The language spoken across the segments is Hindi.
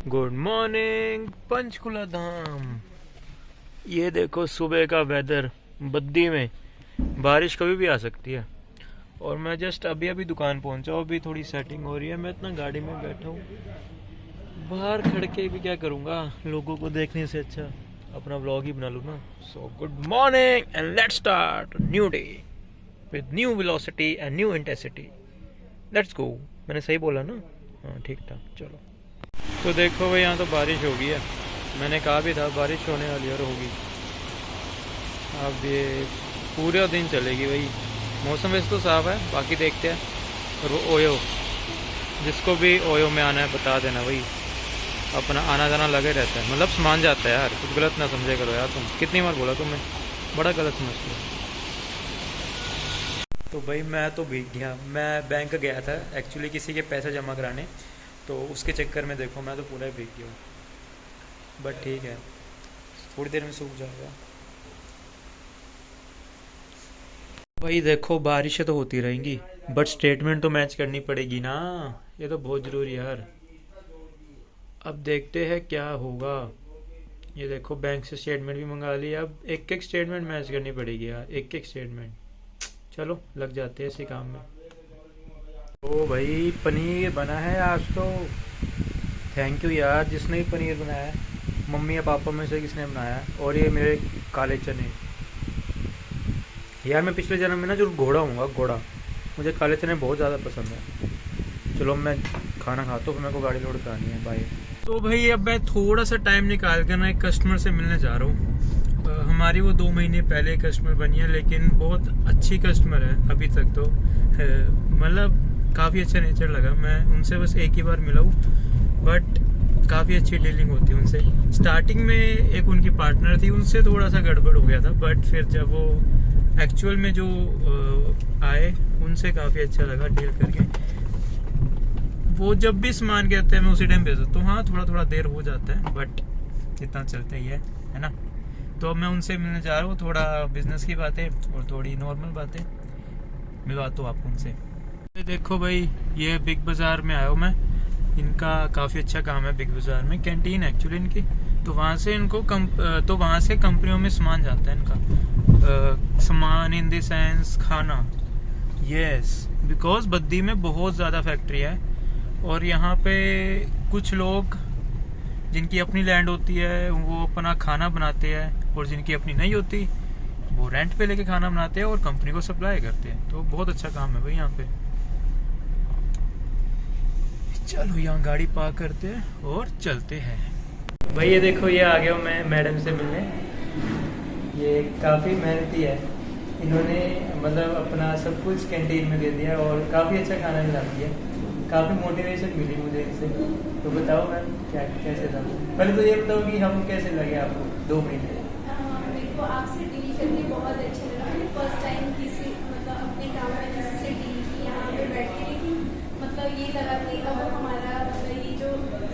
गुड मॉर्निंग पंचकुला धाम। ये देखो सुबह का वेदर। बद्दी में बारिश कभी भी आ सकती है। और मैं जस्ट अभी अभी दुकान पहुंचा हूँ। अभी थोड़ी सेटिंग हो रही है। मैं इतना गाड़ी में बैठा हूँ, बाहर खड़ के भी क्या करूँगा, लोगों को देखने से अच्छा अपना व्लॉग ही बना लूँ ना। So good morning and let's start new day with new velocity and new intensity. Let's go. मैंने सही बोला ना? हाँ ठीक था। चलो तो देखो भाई, यहाँ तो बारिश हो गई है। मैंने कहा भी था बारिश होने वाली और होगी। अब ये पूरा दिन चलेगी भाई। मौसम वैसे तो साफ़ है, बाकी देखते हैं। और वो ओयो, जिसको भी ओयो में आना है बता देना भाई, अपना आना जाना लगे रहता है। मतलब सामान जाता है यार, कुछ गलत ना समझे करो यार। तुम कितनी बार बोला तुमने, बड़ा गलत समझते हो। तो भाई मैं तो भीग गया। मैं बैंक गया था एक्चुअली किसी के पैसे जमा कराने, तो उसके चक्कर में देखो मैं तो पूरा ही भीग गया हूँ। बट ठीक है, थोड़ी देर में सूख जाएगा। भाई देखो बारिशें तो होती रहेंगी, बट स्टेटमेंट तो मैच करनी पड़ेगी ना। ये तो बहुत ज़रूरी है यार। अब देखते हैं क्या होगा। ये देखो बैंक से स्टेटमेंट भी मंगा लिया। अब एक एक स्टेटमेंट मैच करनी पड़ेगी यार, एक एक स्टेटमेंट। चलो लग जाते हैं इसी काम में। ओ भाई पनीर बना है आज तो। थैंक यू यार जिसने भी पनीर बनाया है। मम्मी या पापा में से किसने बनाया है। और ये मेरे काले चने। यार मैं पिछले जन्म में ना जो घोड़ा हूँगा, घोड़ा। मुझे काले चने बहुत ज़्यादा पसंद है। चलो मैं खाना खाता हूँ, फिर मेरे को गाड़ी लोड करानी है। बाय। तो भाई अब मैं थोड़ा सा टाइम निकाल कर ना एक कस्टमर से मिलने जा रहा हूँ। हमारी वो 2 महीने पहले कस्टमर बनी है, लेकिन बहुत अच्छी कस्टमर है अभी तक तो। मतलब काफ़ी अच्छा नेचर लगा। मैं उनसे बस एक ही बार मिला हूँ, बट काफ़ी अच्छी डीलिंग होती है उनसे। स्टार्टिंग में एक उनकी पार्टनर थी, उनसे थोड़ा सा गड़बड़ हो गया था, बट फिर जब वो एक्चुअल में जो आए, उनसे काफ़ी अच्छा लगा डील करके। वो जब भी सामान कहते हैं मैं उसी टाइम भेज देता हूँ। हाँ थोड़ा थोड़ा देर हो जाता है, बट इतना चलता ही है ना। तो अब मैं उनसे मिलने जा रहा हूँ। थोड़ा बिजनेस की बातें और थोड़ी नॉर्मल बातें मिलवाता हूँ आपको उनसे। देखो भाई, ये बिग बाज़ार में आया हूँ मैं। इनका काफ़ी अच्छा काम है बिग बाज़ार में, कैंटीन एक्चुअली इनकी। तो वहाँ से इनको तो वहाँ से कंपनियों में सामान जाता है इनका। सामान इन द सेंस खाना। यस, बिकॉज बद्दी में बहुत ज़्यादा फैक्ट्री है। और यहाँ पे कुछ लोग जिनकी अपनी लैंड होती है वो अपना खाना बनाते हैं, और जिनकी अपनी नहीं होती वो रेंट पे लेके खाना बनाते हैं और कंपनी को सप्लाई करते हैं। तो बहुत अच्छा काम है भाई यहाँ पे। चलो यहाँ गाड़ी पार्क करते हैं और चलते हैं। भाई ये देखो, ये आ गया मैं मैडम से मिलने। ये काफ़ी मेहनती है। इन्होंने मतलब अपना सब कुछ कैंटीन में दे दिया और काफ़ी अच्छा खाना बनाती है। काफ़ी मोटिवेशन मिली मुझे इनसे। तो बताओ मैम क्या कैसे था। पहले तो ये बताओ कि हम कैसे लगे आपको 2 महीने। मेरे को आपसे डील करके बहुत अच्छा लगा। मैंने फर्स्ट टाइम किसी मतलब अपने काम में किसी से डील की यहाँ पे बैठ के, लेकिन मतलब ये लगा कि अब हमारा मतलब ये जो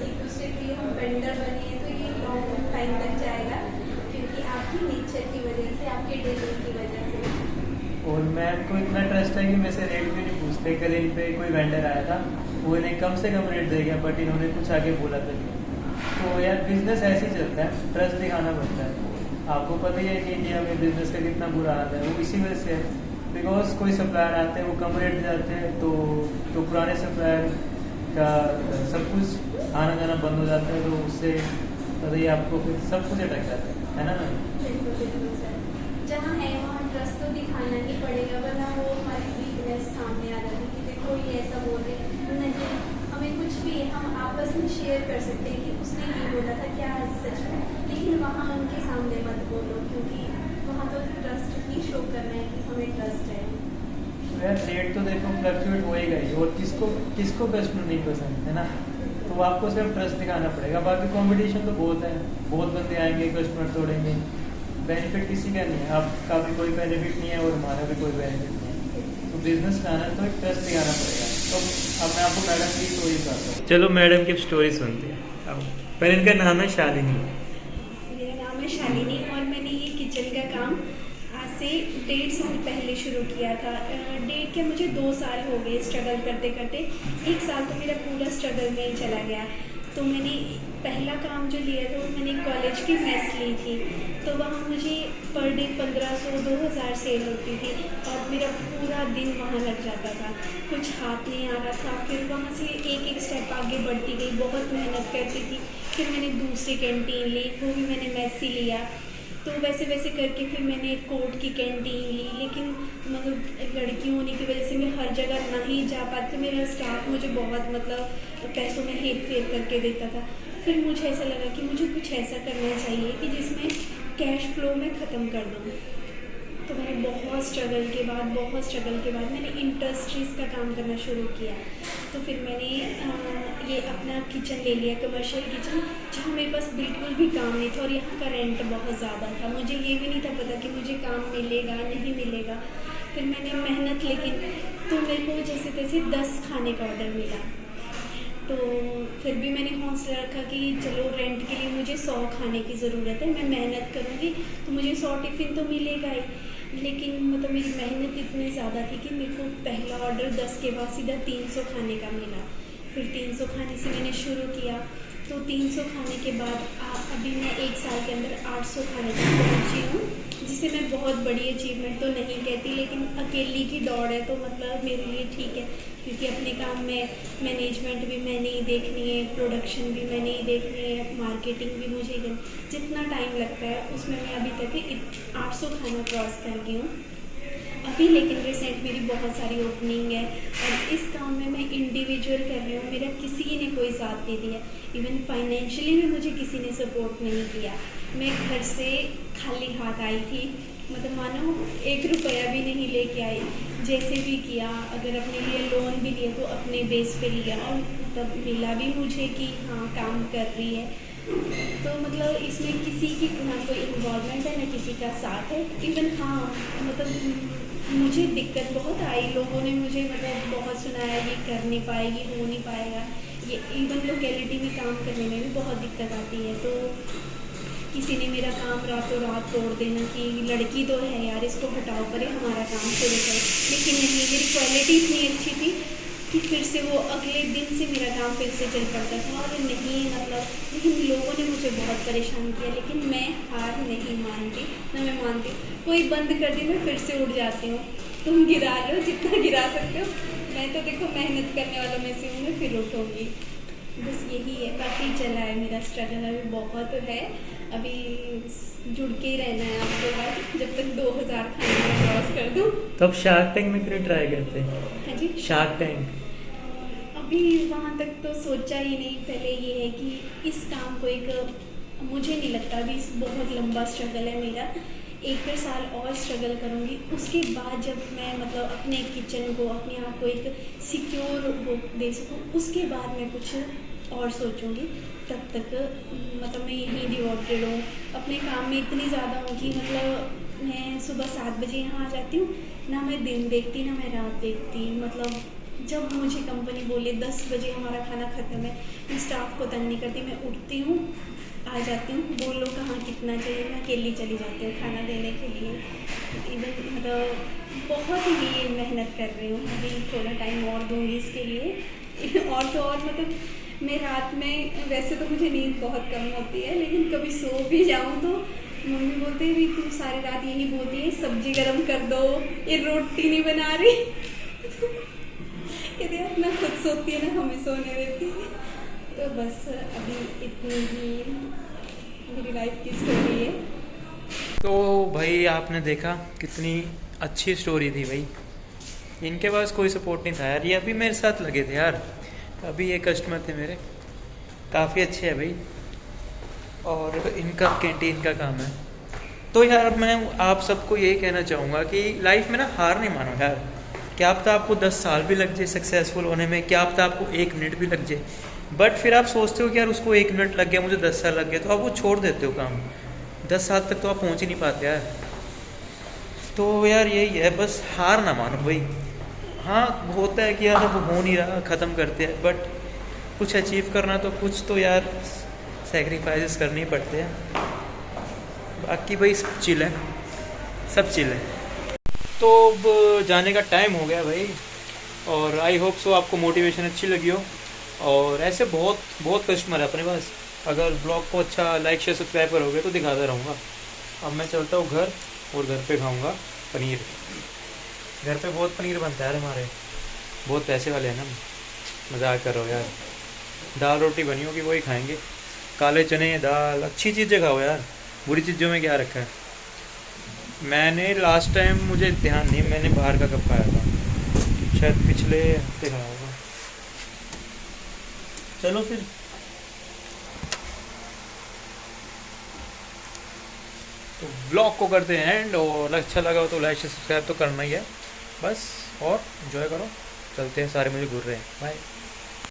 एक दूसरे के लिए हम वेंडर बने हैं तो ये लॉन्ग टाइम तक जाएगा, क्योंकि आपकी नेचर की वजह से, आपके डीलिंग की वजह से। और मैम को इतना ट्रस्ट है कि मैं से रेट भी नहीं पूछते। कल इन पे कोई वेंडर आया था, वो इन्हें कम से कम रेट दे गया, बट इन्होंने कुछ आगे बोला था। तो यार बिजनेस ऐसे ही चलता है, ट्रस्ट दिखाना पड़ता है। आपको पता ही है कि इंडिया में बिजनेस का कितना बुरा हाल है। वो इसी वजह से है, बिकॉज कोई सप्लायर आते हैं वो कम रेट जाते हैं, तो पुराने सप्लायर का सब कुछ आना जाना बंद हो जाता है। तो उससे पता ही आपको फिर सब कुछ अटक जाता है ना। बिल्कुल बिल्कुल सर, जहाँ है वहाँ ट्रस्ट तो दिखाना ही पड़ेगा, वरना वो हमारी वीकनेस सामने आ जाती है कि देखो ये ऐसा बोल रहे नहीं। हमें कुछ भी हम आपस में शेयर कर सकते हैं कि उसने ये बोला था क्या सच में, लेकिन वहाँ उनके सामने मत बोलो, क्योंकि वहाँ तो ट्रस्ट ही शो करना है कि हमें ट्रस्ट है। यार रेट तो देखो फ्लक्चुएट होएगा ही, और किसको कस्टमर नहीं पसंद है ना। तो आपको सिर्फ ट्रस्ट दिखाना पड़ेगा। बाकी कंपटीशन तो बहुत है, बहुत बंदे आएंगे, कस्टमर तोड़ेंगे। बेनिफिट किसी का नहीं है, आपका भी कोई बेनिफिट नहीं है और हमारा भी कोई बेनिफिट नहीं है। तो बिजनेस का आना तो एक ट्रस्ट दिखाना पड़ेगा। तो अब मैं आपको मैडम की स्टोरी बताता हूँ। चलो मैडम की स्टोरी सुनते हैं। अब पहले इनका नाम है शालिनी। मेरा नाम है शालिनी और मैंने ये किचन का काम आज से 1.5 साल पहले शुरू किया था। डेढ़ के मुझे 2 साल हो गए स्ट्रगल करते करते। 1 साल तो मेरा पूरा स्ट्रगल में ही चला गया। तो मैंने पहला काम जो लिया था वो मैंने कॉलेज की मेस ली थी, तो वहाँ मुझे पर डे 1500-2000 सेल होती थी और मेरा पूरा दिन वहाँ लग जाता था, कुछ हाथ नहीं आ रहा था। फिर वहाँ से एक एक स्टेप आगे बढ़ती गई, बहुत मेहनत करती थी। फिर मैंने दूसरी कैंटीन ली, वो भी मैंने मेस ही लिया। तो वैसे वैसे करके फिर मैंने कोर्ट की कैंटीन ली, लेकिन मतलब लड़की होने की वजह से मैं हर जगह नहीं जा पाती, तो मेरा स्टाफ मुझे बहुत मतलब पैसों में हेर फेर करके देता था। फिर मुझे ऐसा लगा कि मुझे कुछ ऐसा करना चाहिए कि जिसमें कैश फ्लो में ख़त्म कर दूँ। तो मैंने बहुत स्ट्रगल के बाद मैंने इंडस्ट्रीज़ का काम करना शुरू किया। तो फिर मैंने ये अपना किचन ले लिया, कमर्शियल किचन, जहाँ मेरे पास बिल्कुल भी काम नहीं था और यहाँ का रेंट बहुत ज़्यादा था। मुझे ये भी नहीं था पता कि मुझे काम मिलेगा नहीं मिलेगा। फिर मैंने मेहनत, लेकिन तो मेरे को जैसे तैसे 10 खाने का ऑर्डर मिला। तो फिर भी मैंने हौसला रखा कि चलो रेंट के लिए मुझे 100 खाने की ज़रूरत है, मैं मेहनत करूँगी तो मुझे 100 टिफ़िन तो मिलेगा ही। लेकिन मतलब मेरी मेहनत इतनी ज़्यादा थी कि मेरे को पहला ऑर्डर 10 के बाद सीधा 300 खाने का मिला। फिर 300 खाने से मैंने शुरू किया, तो 300 खाने के बाद अभी मैं 1 साल के अंदर 800 खाने तक पहुँची हूँ, जिसे मैं बहुत बड़ी अचीवमेंट तो नहीं कहती, लेकिन अकेली की दौड़ है तो मतलब मेरे लिए ठीक है, क्योंकि अपने काम में मैनेजमेंट भी मैंने ही देखनी है, प्रोडक्शन भी मैंने ही देखनी है, मार्केटिंग भी मुझे ही करनी। जितना टाइम लगता है उसमें मैं अभी तक 800 खाना क्रॉस कर गई हूँ अभी। लेकिन रिसेंट मेरी बहुत सारी ओपनिंग है और इस काम में मैं इंडिविजुअल कर रही हूँ, मेरा किसी ने कोई साथ नहीं दिया, इवन फाइनेंशियली भी मुझे किसी ने सपोर्ट नहीं किया। मैं घर से खाली हाथ आई थी, मतलब मानो 1 रुपया भी नहीं लेके आई। जैसे भी किया, अगर अपने लिए लोन भी लिया तो अपने बेस पे लिया और तब मिला भी मुझे कि हाँ काम कर रही है। तो मतलब इसमें किसी की ना कोई इन्वॉल्वमेंट है ना किसी का साथ है। इवन हाँ मतलब मुझे दिक्कत बहुत आई, लोगों ने मुझे मतलब बहुत सुनाया ये कर नहीं पाएगी, हो नहीं पाएगा। ये इवन लोकेलिटी में काम करने में भी बहुत दिक्कत आती है। तो किसी ने मेरा काम रातों रात तोड़ देना कि लड़की तो है यार, इसको हटाओ परे हमारा काम शुरू करो। लेकिन नहीं, मेरी क्वालिटी इतनी अच्छी थी कि फिर से वो अगले दिन से मेरा काम फिर से चल पड़ता था। और नहीं मतलब, लेकिन लोगों ने मुझे बहुत परेशान किया, लेकिन मैं हार नहीं मानती, ना मैं मानती। कोई बंद कर दी मैं फिर से उठ जाती हूँ। तुम गिरा लो जितना गिरा सकते हो, मैं तो देखो मेहनत करने वालों में से हूँ, मैं फिर उठूँगी। बस यही है, काफ़ी चला है मेरा स्ट्रगल, अभी बहुत है। अभी जुड़ के ही रहना है आपके बाद, जब तक 2000 खाने में क्रॉस कर दूँ। तब शार्क टैंक में क्यों ट्राई करते हैं? हाँ जी, शार्क टैंक अभी वहाँ तक तो सोचा ही नहीं। पहले ये है कि इस काम को एक, मुझे नहीं लगता अभी बहुत लंबा स्ट्रगल है मेरा, 1 साल और स्ट्रगल करूँगी। उसके बाद जब मैं मतलब अपने किचन को, अपने आप को एक सिक्योर वो दे सकूँ, उसके बाद मैं कुछ और सोचूँगी। तब तक मतलब मैं यहीं डिवोटेड हूँ, अपने काम में इतनी ज़्यादा हूँ कि मतलब मैं सुबह 7 बजे यहाँ आ जाती हूँ, ना मैं दिन देखती ना मैं रात देखती। मतलब जब मुझे कंपनी बोले 10 बजे हमारा खाना ख़त्म है, मैं स्टाफ को तंग नहीं करती, मैं उठती हूँ, आ जाती हूँ, बोलो कहाँ कितना चाहिए, मैं अकेली चली जाती हूँ खाना देने के लिए। इवन मतलब बहुत ही मेहनत कर रही हूँ, अभी थोड़ा टाइम और दूँगी इसके लिए। और तो और मतलब मैं रात में, वैसे तो मुझे नींद बहुत कम होती है, लेकिन कभी सो भी जाऊँ तो मम्मी बोलते हैं भी तुम सारी रात यही बोलती है सब्जी गरम कर दो, ये रोटी नहीं बना रही। कहते हैं अपना खुद सोती है ना हमें सोने देती है। तो बस अभी इतनी ही मेरी लाइफ की स्टोरी है। तो भाई आपने देखा कितनी अच्छी स्टोरी थी भाई। इनके पास कोई सपोर्ट नहीं था यार, ये अभी मेरे साथ लगे थे यार। अभी ये कस्टमर थे मेरे, काफ़ी अच्छे है भाई, और इनका कैंटीन का काम है। तो यार मैं आप सबको यही कहना चाहूँगा कि लाइफ में ना हार नहीं मानो यार। क्या पता आपको 10 साल भी लग जाए सक्सेसफुल होने में, क्या पता आपको 1 मिनट भी लग जाए, बट फिर आप सोचते हो कि यार उसको 1 मिनट लग गया, मुझे 10 साल लग गए, तो आप वो छोड़ देते हो काम। 10 साल तक तो आप पहुँच ही नहीं पाते यार। तो यार यही है, बस हार ना मानो भाई। हाँ होता है कि यार अब हो नहीं रहा, ख़त्म करते हैं, बट कुछ अचीव करना तो कुछ तो यार सेक्रीफाइसेस करने ही पड़ते हैं। बाकी भाई सब चिल है, सब चिल है। तो अब जाने का टाइम हो गया भाई, और आई होप सो आपको मोटिवेशन अच्छी लगी हो। और ऐसे बहुत बहुत कस्टमर है अपने पास। अगर ब्लॉग को अच्छा लाइक शेयर सब्सक्राइब करोगे तो दिखाता रहूँगा। अब मैं चलता हूँ घर, और घर पे खाऊँगा पनीर। घर पे बहुत पनीर बनता है यार हमारे, बहुत पैसे वाले हैं ना। मजाक कर रहा हो यार। दाल रोटी बनी होगी वही खाएंगे, काले चने दाल, अच्छी चीज़ें खाओ यार, बुरी चीज़ों में क्या रखा है। मैंने लास्ट टाइम, मुझे ध्यान नहीं मैंने बाहर का कब खाया था, शायद पिछले हफ्ते खाया होगा। चलो फिर, तो ब्लॉग को करते हैं एंड, और अच्छा लगा हो तो लाइक से सब्सक्राइब तो करना ही है बस, और एंजॉय करो। चलते हैं, सारे मुझे घूर रहे हैं। बाय।